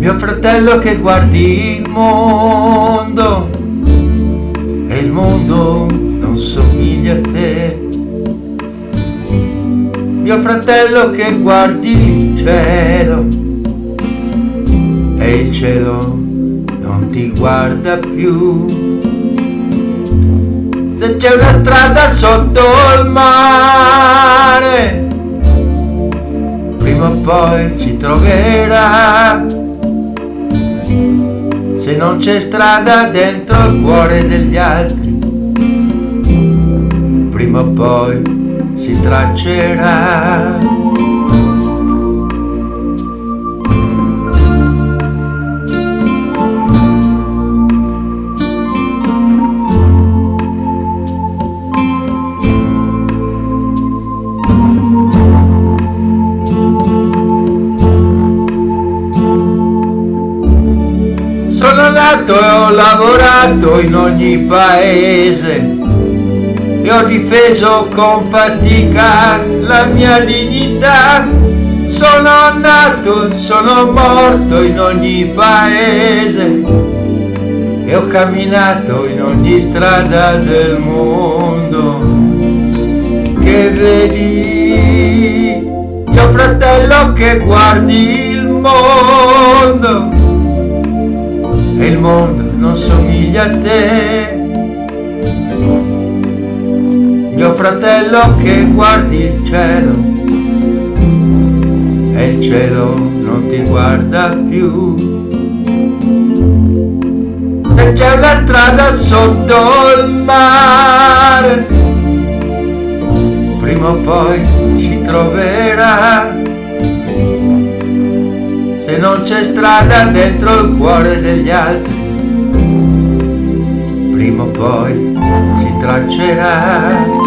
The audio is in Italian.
Mio fratello che guardi il mondo e il mondo non somiglia a te. Mio fratello che guardi il cielo e il cielo non ti guarda più. Se c'è una strada sotto il mare, prima o poi ci troverà. Se non c'è strada dentro il cuore degli altri, prima o poi si traccerà. Sono nato e ho lavorato in ogni paese e ho difeso con fatica la mia dignità. Sono nato, sono morto in ogni paese e ho camminato in ogni strada del mondo. Che vedi, mio fratello, che guardi il mondo e il mondo non somiglia a te. Mio fratello che guardi il cielo e il cielo non ti guarda più. Se c'è una strada sotto il mare, prima o poi ci troverà. Se non c'è strada dentro il cuore degli altri, prima o poi si traccerà.